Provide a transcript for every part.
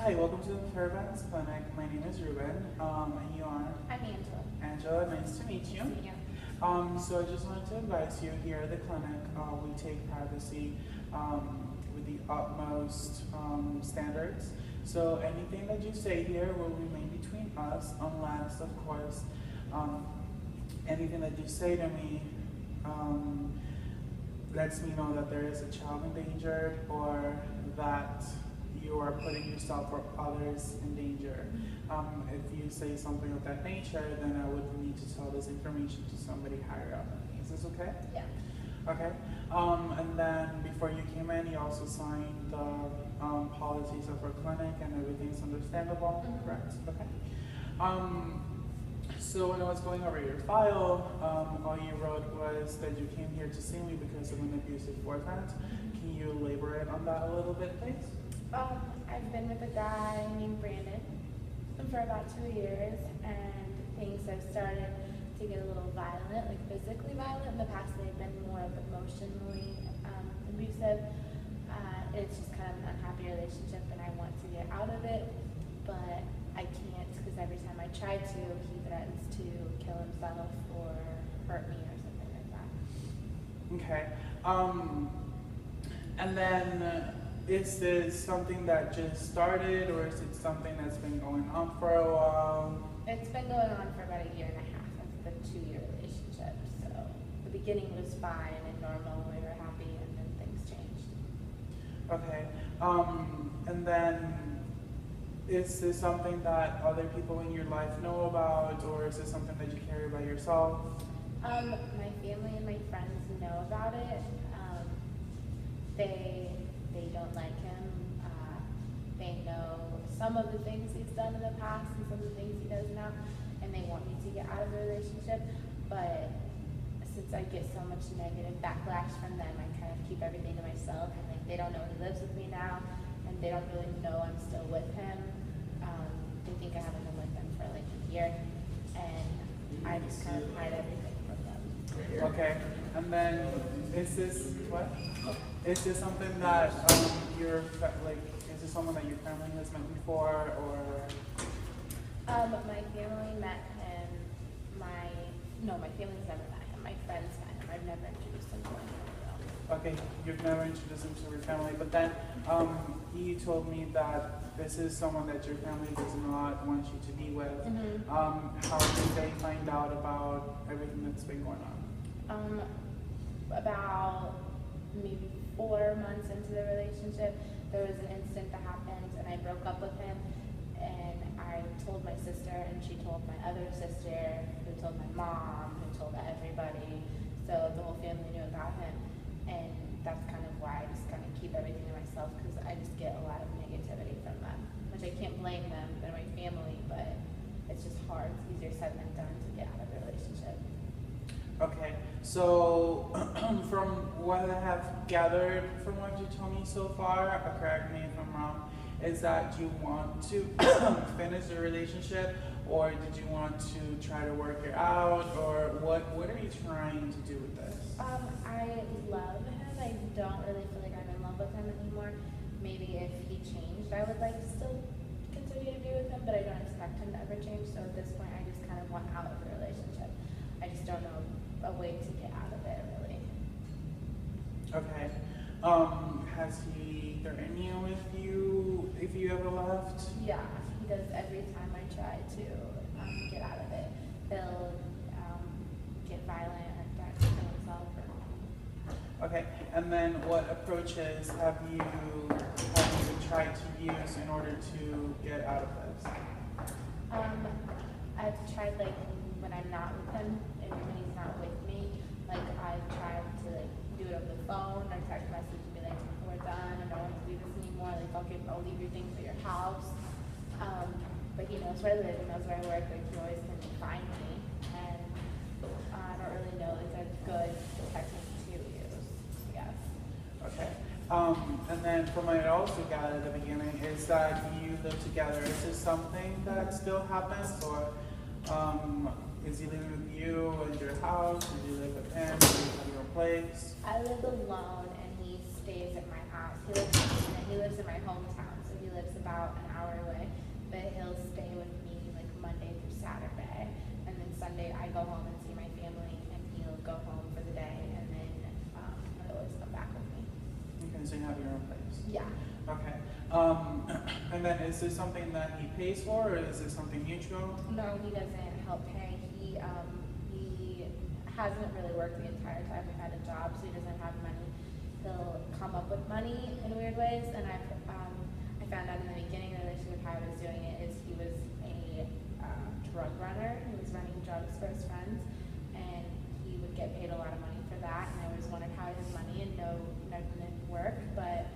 Hi, welcome to the Fairbanks Clinic. My name is Ruben, and you are? I'm Angela. Angela, nice to meet you. Nice to meet you. So I just wanted to advise you here at the clinic, we take privacy with the utmost standards. So anything that you say here will remain between us unless, of course, anything that you say to me lets me know that there is a child endangered or that you are putting yourself or others in danger. If you say something of that nature, then I would need to tell this information to somebody higher up. Is this okay? Yeah. Okay. And then before you came in, you also signed the policies of our clinic and everything's understandable, correct? Okay. So when I was going over your file, all you wrote was that you came here to see me because of an abusive boyfriend. Can you elaborate on that a little bit, please? I've been with a guy named Brandon for about 2 years, and things have started to get a little violent, like physically violent. In the past, they've been more of emotionally abusive. It's just kind of an unhappy relationship, and I want to get out of it, but I can't because every time I try to, he threatens to kill himself or hurt me or something like that. Okay. And then is this something that just started, or is it something that's been going on for a while? It's been going on for about 1.5 years of the 2-year relationship. So the beginning was fine and normal, we were happy, and then things changed. Okay. And then is this something that other people in your life know about, or is this something that you carry by yourself? My family and my friends know about it. They don't like him. They know some of the things he's done in the past and some of the things he does now, and they want me to get out of the relationship. But since I get so much negative backlash from them, I kind of keep everything to myself. And like, they don't know he lives with me now, and they don't really know I'm still with him. They think I haven't been with them for like a year, and I just kind of hide everything from them. Okay. And then is this what? Is this something that is this someone that your family has met before, or? My family met him. My family's never met him. My friends met him. I've never introduced him to anyone though. Okay, you've never introduced him to your family, but then he told me that this is someone that your family does not want you to be with. How did they find out about everything that's been going on? About maybe 4 months into the relationship, there was an incident that happened, and I broke up with him. And I told my sister, and she told my other sister, who told my mom, who told everybody. So the whole family knew about him, and that's kind of why I just kind of keep everything to myself, because I just get a lot of negativity from them, which I can't blame them. They're my family, but it's just hard. It's easier said than done to get out of the relationship. Okay, so from what I have gathered from what you told me so far, correct me if I'm wrong, is that you want to finish the relationship, or did you want to try to work it out, or what are you trying to do with this? I love him. I don't really feel like I'm in love with him anymore. Maybe if he changed, I would like to still continue to be with him, but I don't expect him to ever change. So at this point, I just kind of want out of the relationship. I just don't know a way to get out of it, really. Okay. Has he threatened you with you if you ever left? Yeah, he does every time I try to get out of it. He'll get violent and threaten to kill himself. Okay, and then what approaches have you tried to use in order to get out of this? I've tried, like, when I'm not with him and when he's not with me, like, I've tried to, like, do it over the phone or text message and be like, we're done, I don't want to do this anymore, like, I'll leave your things at your house. But he knows where I live, he knows where I work, like, he always can find me, and I don't really know, like, a good technique to use, I guess. Okay. And then from what I also got at the beginning is that you live together. Is this something that still happens, or is he living with you in your house? Do you live with him? Do you have your place? I live alone, and he stays at my house. He lives in my hometown, so he lives about an hour And then is this something that he pays for, or is it something mutual? No, he doesn't help pay. He hasn't really worked the entire time we've had a job, so he doesn't have money. He'll come up with money in weird ways, and I found out in the beginning of the relationship how I was doing it is he was a drug runner. He was running drugs for his friends, and he would get paid a lot of money for that, and I always wondered how he has money and no didn't work, but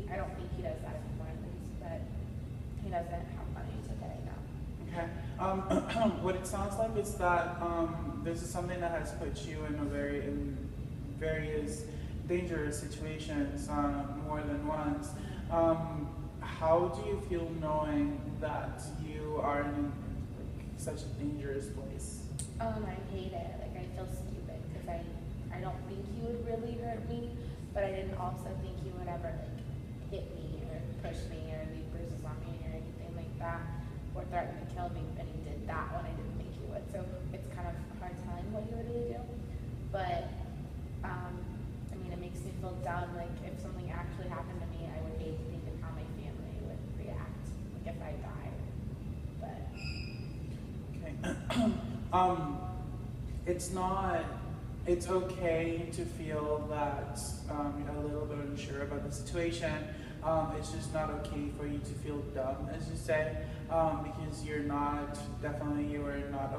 I don't think he does that anymore at least, but he doesn't have money to pay now. Okay. What it sounds like is that this is something that has put you in various dangerous situations more than once. How do you feel knowing that you are in such a dangerous place? I hate it. Like, I feel stupid because I don't think he would really hurt me, but I didn't also think he would ever like hit me or push me or leave bruises on me or anything like that, or threaten to kill me. And he did that when I didn't think he would. So it's kind of hard telling what he would really do. But I mean, it makes me feel dumb. Like, if something actually happened to me, I would hate to think of how my family would react, like if I died. But okay. It's okay to feel that you're a little bit unsure about the situation. It's just not okay for you to feel dumb, as you say, because you are not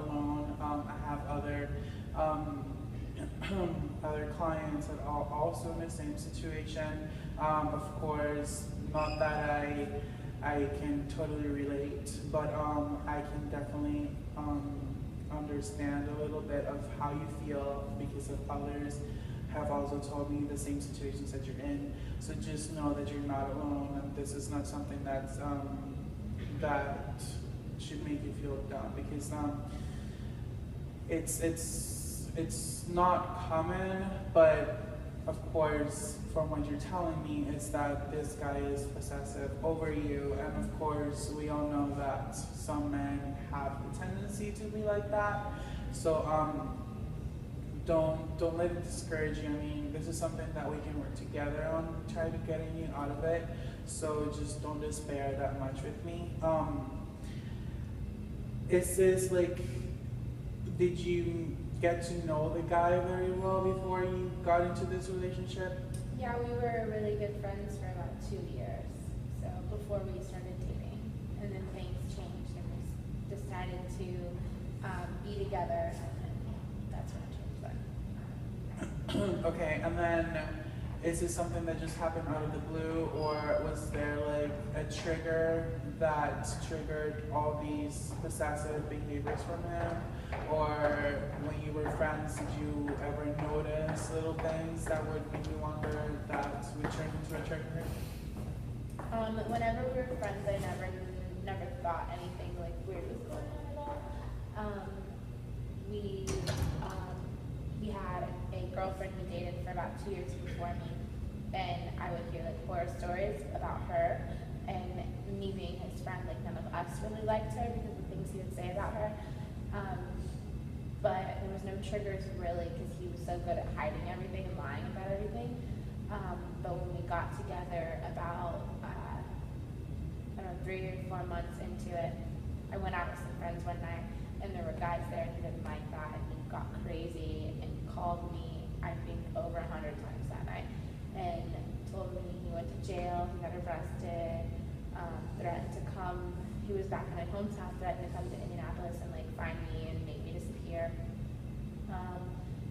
alone. I have other clients that are also in the same situation. Of course, not that I can totally relate, but I can definitely understand a little bit of how you feel, because of others have also told me the same situations that you're in. So just know that you're not alone, and this is not something that's that should make you feel dumb, because it's not common, but of course, from what you're telling me, is that this guy is possessive over you, and of course, we all know that some men have the tendency to be like that. So don't let it discourage you. I mean, this is something that we can work together on, try to getting you out of it. So just don't despair that much with me. Is this like, did you get to know the guy very well before you got into this relationship? yeah, we were really good friends for about 2 years. So before we started dating, and then things changed, and we decided to be together, and that's when it changed. Okay, and then is this something that just happened out of the blue, or was there like a trigger that triggered all these possessive behaviors from him? Or when you were friends, did you ever notice little things that would make you wonder that would turn into a trigger? Whenever we were friends, I never thought anything like weird was going on at all. We had a girlfriend who dated for about 2 years before me, and I would hear like horror stories about her, and me being his friend, like none of us really liked her because of the things he would say about her. But there was no triggers really, because he was so good at hiding everything and lying about everything. But when we got together about, I don't know, 3 or 4 months into it, I went out with some friends one night, and there were guys there, and he didn't like that, and he got crazy and called me, I think, over 100 times that night, and told me he went to jail, he got arrested, threatened to come. He was back in my hometown, threatened to come to Indianapolis and like find me and make me disappear.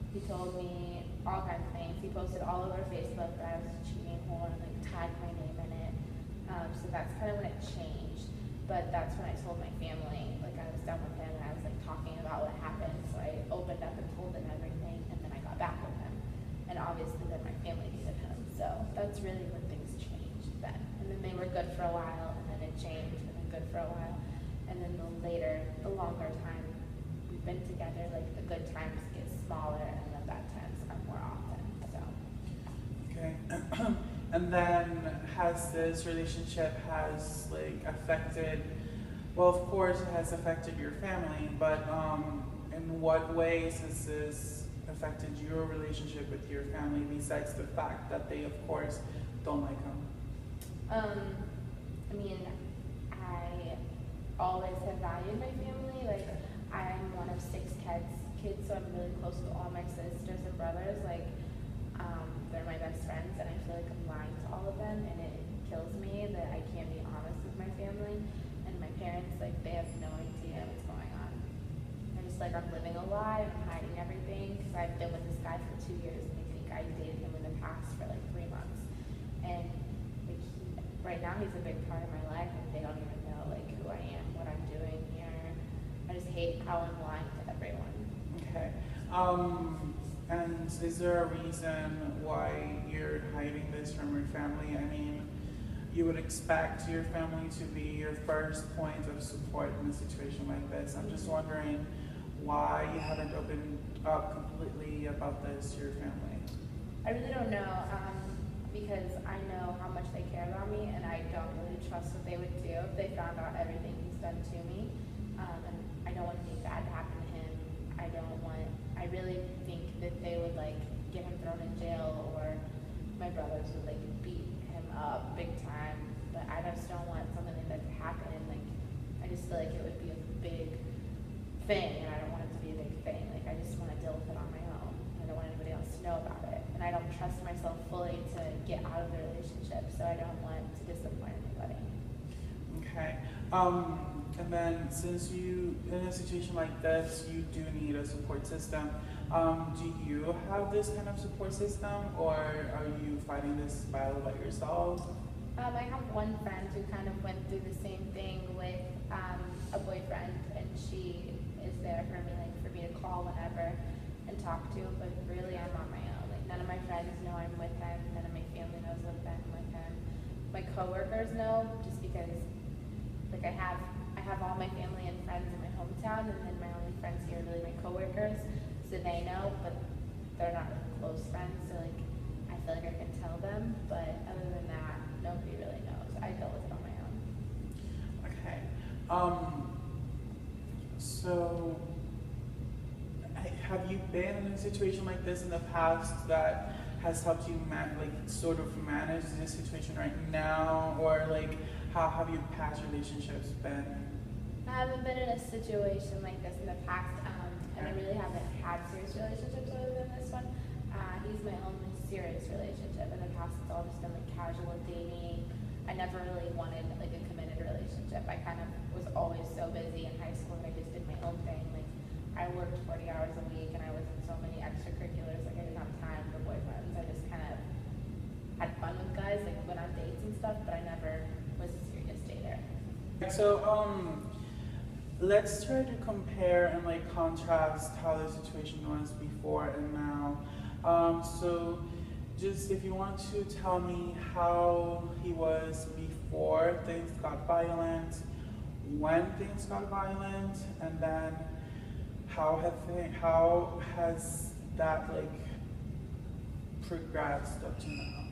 He told me all kinds of things. He posted all over Facebook that I was a cheating whore and like tagged my name in it. So that's kind of when it changed. But that's when I told my family, like I was done with him, and I was like talking about what happened. So I opened up and told them everything, and then I got back with him. And obviously then my family needed him. So that's really when things changed then. And then they were good for a while, and then it changed, and then good for a while. And then the longer time we've been together, like the good times get smaller, and the bad times are more often. So. Okay. And then has this relationship affected, well, of course it has affected your family, but in what ways has this affected your relationship with your family, besides the fact that they, of course, don't like him? I mean, I always have valued my family. Like, I'm one of 6 kids, so I'm really close to all my sisters and brothers. Like, they're my best friends, and I feel like I'm lying to all of them, and it kills me that I can't be honest with my family. And my parents, like, they have no idea what's going on. I'm just like, I'm living a lie, I'm hiding everything, because I've been with this guy for 2 years, and they think I dated him in the past for like 3 months. And like, right now he's a big part of my life, and they don't even know like who I am, what I'm doing here. I just hate how I'm lying to everyone. Okay. And is there a reason why you're hiding this from your family? I mean, you would expect your family to be your first point of support in a situation like this. I'm just wondering why you haven't opened up completely about this to your family. I really don't know, because I know how much they care about me, and I don't really trust what they would do if they found out everything he's done to me. And I don't want anything bad to happen to him. I really think that they would like get him thrown in jail, or my brothers would like beat him up big time. But I just don't want something like that to happen. Like, I just feel like it would be a big thing, and I don't want it to be a big thing. Like, I just want to deal with it on my own. I don't want anybody else to know about it, and I don't trust myself fully to get out of the relationship, so I don't want to disappoint anybody. Okay. And then since you, in a situation like this, you do need a support system, do you have this kind of support system, or are you fighting this battle by yourself? I have one friend who kind of went through the same thing with a boyfriend, and she is there for me, like for me to call whenever and talk to, but really I'm on my own. Like, none of my friends know I'm with him, none of my family knows I'm with him. My coworkers know, just because like I have all my family and friends in my hometown, and then my only friends here are really my coworkers, so they know, but they're not really close friends, so like I feel like I can tell them, but other than that, nobody really knows. I deal with it on my own. Okay. So have you been in a situation like this in the past that has helped you sort of manage this situation right now, or like how have your past relationships been? I haven't been in a situation like this in the past, and I really haven't had serious relationships other than this one. He's my only serious relationship. In the past, it's all just been like casual dating. I never really wanted like a committed relationship. I kind of was always so busy in high school, and I just did my own thing. Like, I worked 40 hours a week, and I was in so many extracurriculars. Like, I didn't have time for boyfriends. I just kind of had fun with guys, like went on dates and stuff, but I never was a serious dater. So let's try to compare and like contrast how the situation was before and now. So just if you want to tell me how he was before things got violent, when things got violent, and then how has that like progressed up to now?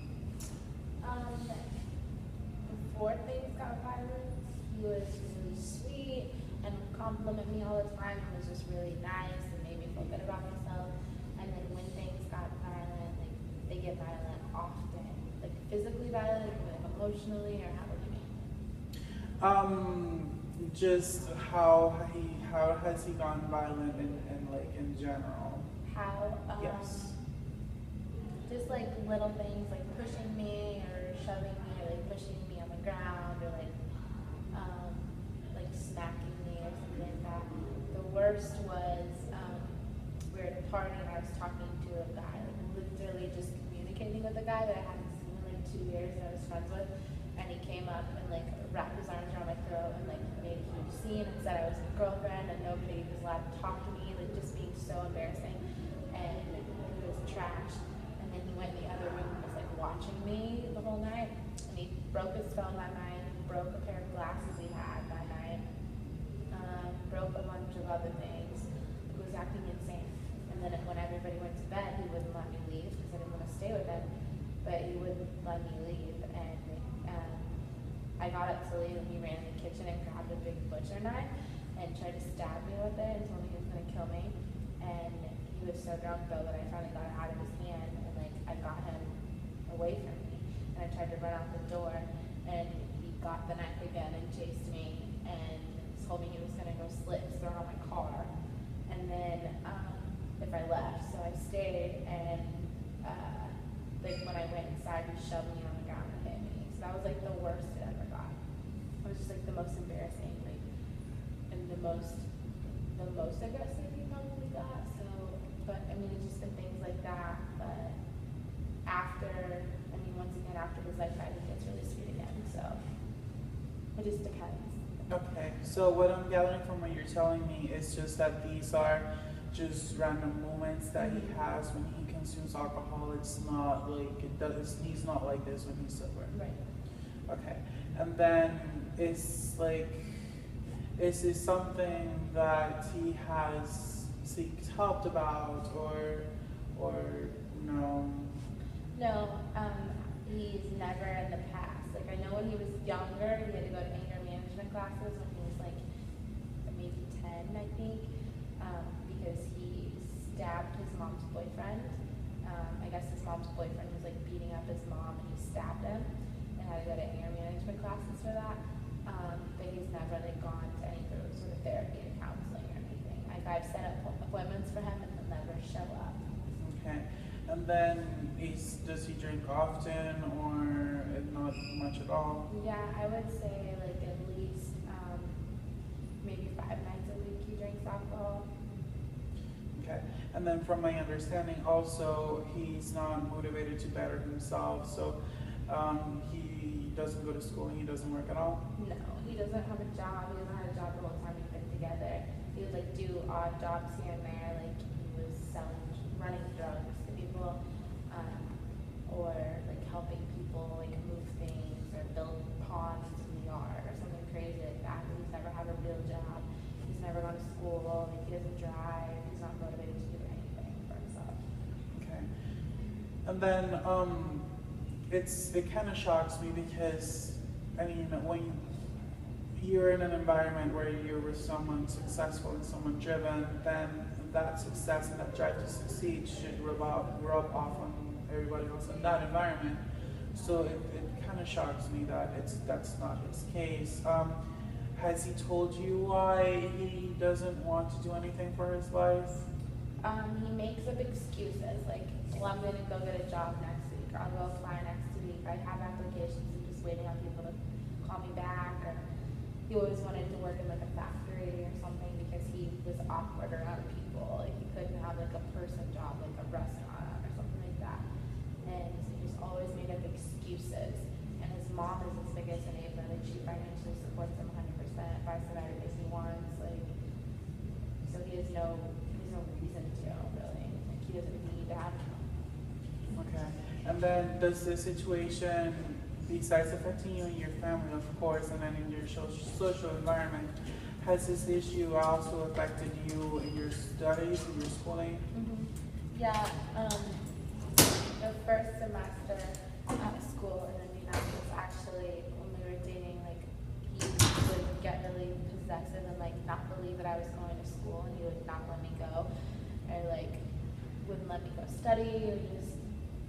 Before things got violent, he was really sweet and would compliment me all the time, and was just really nice and made me feel good about myself. And then when things got violent, like they get violent often, like physically violent, or like emotionally, or how would you mean? Just how has he gone violent in general? How? Yes. Just like little things, like pushing me or shoving me, or like pushing me on the ground, or like smacking me or something like that. The worst was we were at a party, and I was talking to a guy, like literally just communicating with a guy that I hadn't seen in like 2 years that I was friends with, and he came up and like wrapped his arms around my throat and like made a huge scene and said I was his girlfriend, and nobody was allowed to talk to me, like just being so embarrassing, and he was trashed. And then he went in the other room and was like watching me the whole night, and he broke his phone that night, broke a pair of glasses he had that night, broke a bunch of other things. He was acting insane. And then when everybody went to bed, he wouldn't let me leave because I didn't want to stay with him, but he wouldn't let me leave. And I got up to leave, and he ran in the kitchen and grabbed a big butcher knife and tried to stab me with it and told me he was going to kill me. And he was so drunk though that I finally got it out of his hand, and like I got him away from me, and I tried to run out the door, and he got the knife again and chased me and told me he was gonna go slit his throat on my car, and then if I left, so I stayed, and like when I went inside, he shoved me on the ground and hit me. So that was like the worst it ever got. It was just like the most embarrassing, like, and the most aggressive he probably got. So, but I mean, it's just been things like that. But once again, after his life, I think it's really sweet again. So it just depends. Okay, so what I'm gathering from what you're telling me is just that these are just random moments that he has when he consumes alcohol. It's not like he's not like this when he's sober. Right. Okay, and then is this something that he has seeked help about or no? No, he's never in the past. Like, I know when he was younger, he had to go to anger management classes when he was like maybe 10, I think, because he stabbed his mom's boyfriend. I guess his mom's boyfriend was like beating up his mom, and he stabbed him and had to go to anger management classes for that. But he's never like gone to any sort of therapy or counseling or anything. Like, I've set up appointments for him, and he'll never show up. Okay. And then does he drink often or not much at all? Yeah, I would say like at least maybe 5 nights a week he drinks alcohol. Okay. And then from my understanding also, he's not motivated to better himself. So he doesn't go to school and he doesn't work at all? No, he doesn't have a job. He hasn't had a job the whole time we've been together. He would like do odd jobs here and there, like he was running drugs to people, or like helping people like move things or build ponds in the yard or something crazy like that. He's never had a real job. He's never gone to school. Like, he doesn't drive. He's not motivated to do anything for himself. Okay. And then it kind of shocks me because, I mean, when you're in an environment where you're with someone successful and someone driven, then that success and that drive to succeed should rub off on everybody else in that environment. So it kind of shocks me that that's not his case. Has he told you why he doesn't want to do anything for his life? He makes up excuses like, well, I'm going to go get a job next week, or I'll go apply next week. I have applications, I'm just waiting on people to call me back. Or he always wanted to work in like a factory or something because he was awkward around people. Like, he couldn't have like a person job, like a restaurant or something like that. And he just always made up excuses. And his mom is his biggest enabler. Like, she financially supports him 100%, buys him everything he wants. Like, so he has no reason to, really. Like, he doesn't need to have him. Okay. And then does this situation, besides affecting you and your family, of course, and then in your social environment, has this issue also affected you in your studies, in your schooling? Mm-hmm. Yeah, the first semester at school in the United States, actually, when we were dating, like, he would get really possessive and like not believe that I was going to school, and he would not let me go, or like wouldn't let me go study, or just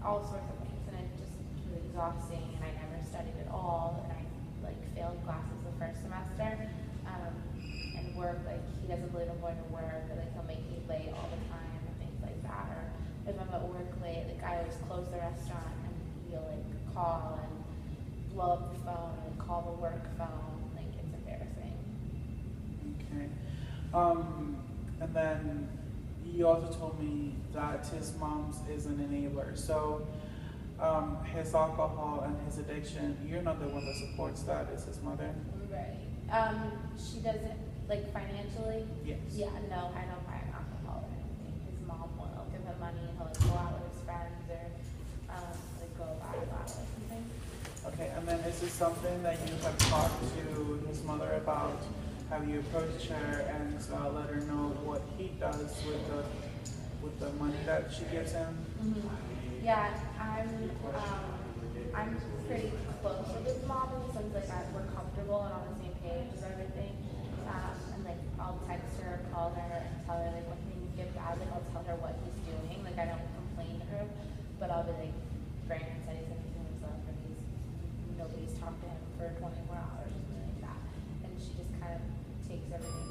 all sorts of things, and it just was exhausting, and I never studied at all, and I like failed classes the first semester, and work, like, he doesn't believe I'm going to work, or like he'll make me late all the time and things like that, or if I'm at work late, like, I always close the restaurant and he'll like call and blow up the phone and call the work phone. Like, it's embarrassing. Okay. And then you also told me that his mom's is an enabler. So his alcohol and his addiction, you're not the one that supports that, it's his mother? Right. She doesn't, like, financially? Yes. Yeah, no, I don't buy him alcohol or anything. His mom will give him money, and he'll like go out with his friends, or like go buy a bottle or something. Okay, and then is this something that you have talked to his mother about? Have you approached her and let her know what he does with the money that she gives him? Mm-hmm. Yeah, I'm pretty close with his mom in the sense, like, we're comfortable and on the same page with everything. And like, I'll text her, call her, and tell her like when things get bad. Like, I'll tell her what he's doing. Like, I don't complain to her, but I'll be like, Brandon said he's gonna kill himself, or nobody's talked to him for 24 hours or something like that. And she just kind of takes everything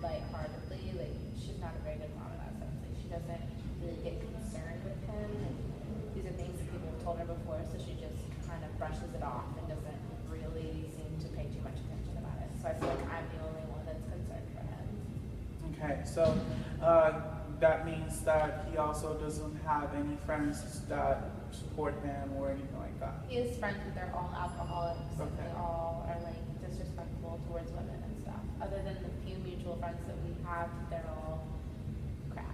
lightheartedly. Like, she's not a very good mom in that sense. Like, she doesn't really get concerned with him. And these are things that people have told her before, so she just kind of brushes it off and doesn't really seem to pay too much attention about it. So I feel like I'm the only one that's concerned for him. Okay, so that means that he also doesn't have any friends that support him or anything like that. He has friends, but they're all alcoholics, and Okay. they all are like disrespectful towards women and stuff. Other than the few mutual friends that we have, they're all crap.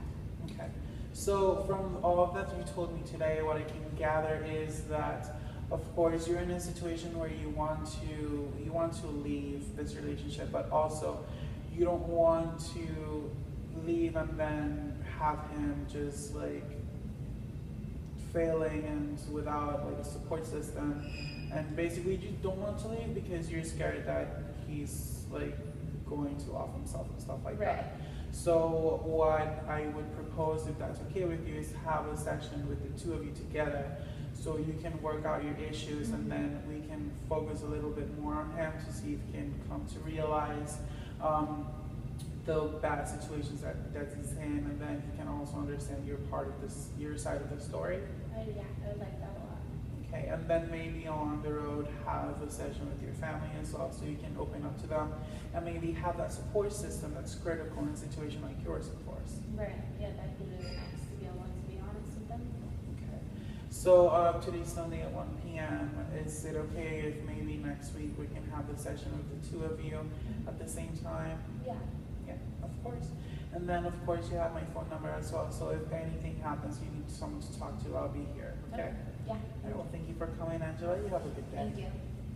Okay, so from all of that you told me today, what I can gather is that, of course, you're in a situation where you want to leave this relationship, but also you don't want to leave and then have him just like failing and without like a support system, and basically you don't want to leave because you're scared that he's like going to off himself and stuff like Right. that. So what I would propose, if that's okay with you, is have a session with the two of you together so you can work out your issues, and then we can focus a little bit more on him to see if he can come to realize the bad situations that he's in, and then he can also understand your part of this, your side of the story. Yeah, I would like that a lot. Okay, and then maybe on the road have a session with your family as well, so you can open up to them, and maybe have that support system that's critical in a situation like yours, of course. Right. Yeah, that'd be really nice to be able to be honest with them. Okay. So today's Sunday at 1 p.m. Is it okay if maybe next week we can have the session with the two of you at the same time? Yeah. Yeah, of course. And then, of course, you have my phone number as well. So if anything happens, you need someone to talk to, I'll be here. Okay? Yeah. All right, well, thank you for coming, Angela. You have a good day. Thank you.